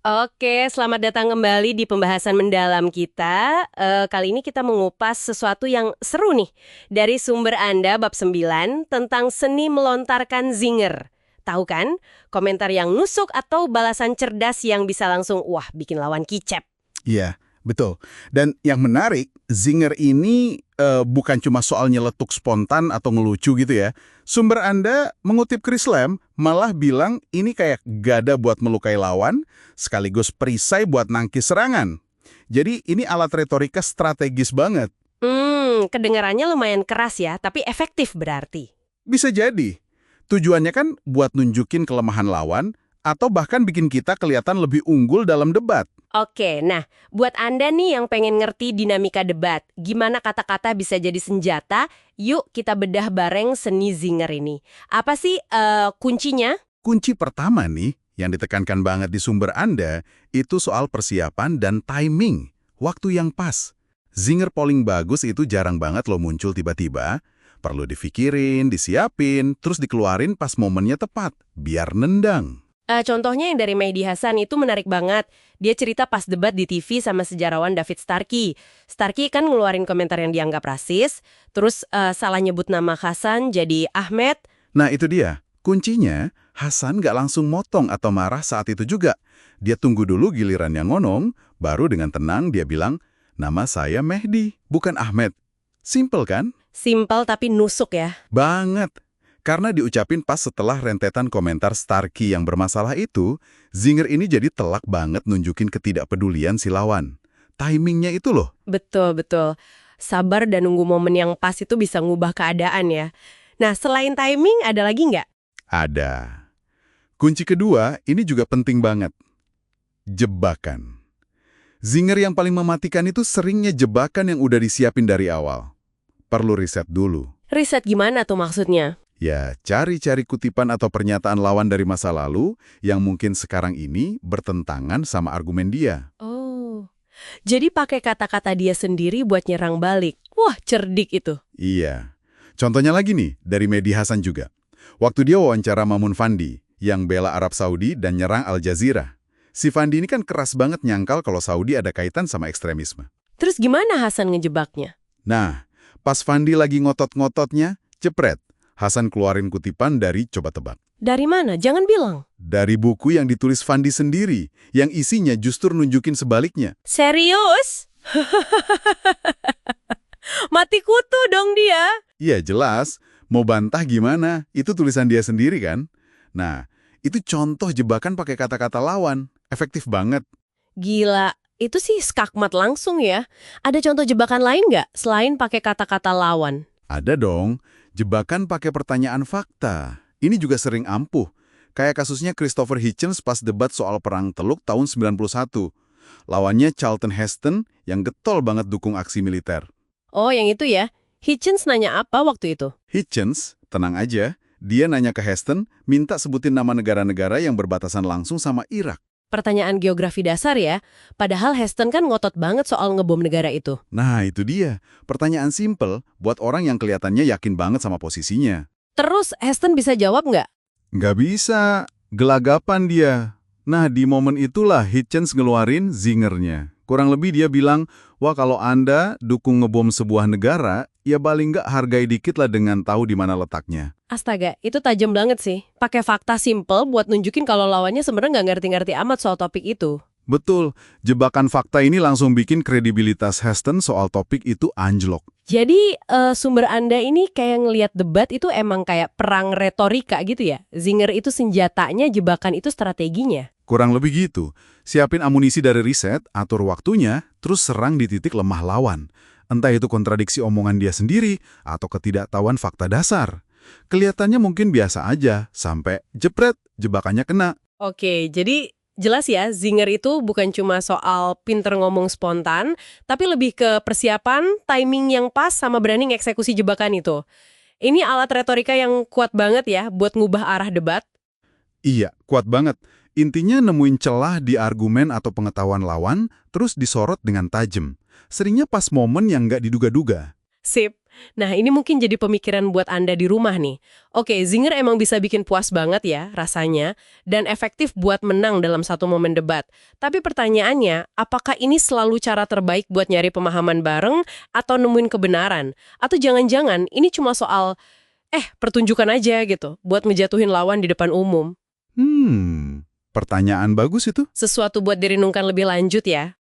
Oke, selamat datang kembali di pembahasan mendalam kita. Kali ini kita mengupas sesuatu yang seru nih. Dari sumber Anda bab 9 tentang seni melontarkan zinger. Tahu kan? Komentar yang nusuk atau balasan cerdas yang bisa langsung, wah, bikin lawan kicep. Iya, betul. Dan yang menarik, zinger ini bukan cuma soal nyeletuk spontan atau ngelucu gitu ya. Sumber Anda mengutip Chris Lamb malah bilang ini kayak gada buat melukai lawan, sekaligus perisai buat nangkis serangan. Jadi ini alat retorika strategis banget. Kedengarannya lumayan keras ya, tapi efektif berarti. Bisa jadi. Tujuannya kan buat nunjukin kelemahan lawan, atau bahkan bikin kita kelihatan lebih unggul dalam debat. Oke, nah, buat Anda nih yang pengen ngerti dinamika debat, gimana kata-kata bisa jadi senjata, yuk kita bedah bareng seni zinger ini. Apa sih kuncinya? Kunci pertama nih, yang ditekankan banget di sumber Anda, itu soal persiapan dan timing, waktu yang pas. Zinger polling bagus itu jarang banget lo muncul tiba-tiba, perlu difikirin, disiapin, terus dikeluarin pas momennya tepat, biar nendang. Contohnya yang dari Mehdi Hasan itu menarik banget. Dia cerita pas debat di TV sama sejarawan David Starkey. Starkey kan ngeluarin komentar yang dianggap rasis, terus salah nyebut nama Hasan jadi Ahmed. Nah itu dia, kuncinya Hasan nggak langsung motong atau marah saat itu juga. Dia tunggu dulu giliran yang ngonong, baru dengan tenang dia bilang, nama saya Mehdi, bukan Ahmed. Simple kan? Simpel tapi nusuk ya. Banget. Karena diucapin pas setelah rentetan komentar Starkey yang bermasalah itu, Zinger ini jadi telak banget nunjukin ketidakpedulian si lawan. Timingnya itu loh. Betul, betul. Sabar dan nunggu momen yang pas itu bisa ngubah keadaan ya. Nah, selain timing, ada lagi nggak? Ada. Kunci kedua, ini juga penting banget. Jebakan. Zinger yang paling mematikan itu seringnya jebakan yang udah disiapin dari awal. Perlu riset dulu. Riset gimana tuh maksudnya? Ya, cari-cari kutipan atau pernyataan lawan dari masa lalu yang mungkin sekarang ini bertentangan sama argumen dia. Oh, jadi pakai kata-kata dia sendiri buat nyerang balik. Wah, cerdik itu. Iya. Contohnya lagi nih, dari Mehdi Hasan juga. Waktu dia wawancara Mamun Fandi, yang bela Arab Saudi dan nyerang Al Jazeera. Si Fandi ini kan keras banget nyangkal kalau Saudi ada kaitan sama ekstremisme. Terus gimana Hasan ngejebaknya? Nah, pas Fandi lagi ngotot-ngototnya, jepret. Hasan keluarin kutipan dari Coba Tebak. Dari mana? Jangan bilang. Dari buku yang ditulis Fandi sendiri, yang isinya justru nunjukin sebaliknya. Serius? Mati kutu dong dia. Iya jelas, mau bantah gimana? Itu tulisan dia sendiri kan? Nah, itu contoh jebakan pakai kata-kata lawan. Efektif banget. Gila, itu sih skakmat langsung ya. Ada contoh jebakan lain nggak selain pakai kata-kata lawan? Ada dong, jebakan pakai pertanyaan fakta. Ini juga sering ampuh. Kayak kasusnya Christopher Hitchens pas debat soal Perang Teluk tahun 91. Lawannya Charlton Heston yang getol banget dukung aksi militer. Oh, yang itu ya. Hitchens nanya apa waktu itu? Hitchens, tenang aja, dia nanya ke Heston, minta sebutin nama negara-negara yang berbatasan langsung sama Irak. Pertanyaan geografi dasar ya. Padahal Heston kan ngotot banget soal ngebom negara itu. Nah, itu dia. Pertanyaan simple buat orang yang kelihatannya yakin banget sama posisinya. Terus Heston bisa jawab nggak? Nggak bisa. Gelagapan dia. Nah, di momen itulah Hitchens ngeluarin zingernya. Kurang lebih dia bilang, wah kalau Anda dukung ngebom sebuah negara, ya paling nggak hargai dikit lah dengan tahu di mana letaknya. Astaga, itu tajam banget sih. Pakai fakta simple buat nunjukin kalau lawannya sebenarnya nggak ngerti-ngerti amat soal topik itu. Betul, jebakan fakta ini langsung bikin kredibilitas Heston soal topik itu anjlok. Jadi sumber Anda ini kayak ngelihat debat itu emang kayak perang retorika gitu ya? Zinger itu senjatanya, jebakan itu strateginya. Kurang lebih gitu. Siapin amunisi dari riset, atur waktunya, terus serang di titik lemah lawan. Entah itu kontradiksi omongan dia sendiri atau ketidaktahuan fakta dasar. Kelihatannya mungkin biasa aja, sampai jepret, jebakannya kena. Oke, jadi jelas ya, zinger itu bukan cuma soal pinter ngomong spontan, tapi lebih ke persiapan, timing yang pas, sama berani ngeksekusi jebakan itu. Ini alat retorika yang kuat banget ya buat ngubah arah debat. Iya, kuat banget. Intinya nemuin celah di argumen atau pengetahuan lawan, terus disorot dengan tajam. Seringnya pas momen yang nggak diduga-duga. Sip. Nah, ini mungkin jadi pemikiran buat Anda di rumah nih. Oke, zinger emang bisa bikin puas banget ya rasanya, dan efektif buat menang dalam satu momen debat. Tapi pertanyaannya, apakah ini selalu cara terbaik buat nyari pemahaman bareng atau nemuin kebenaran? Atau jangan-jangan ini cuma soal, pertunjukan aja gitu, buat ngejatuhin lawan di depan umum? Pertanyaan bagus itu. Sesuatu buat direnungkan lebih lanjut ya.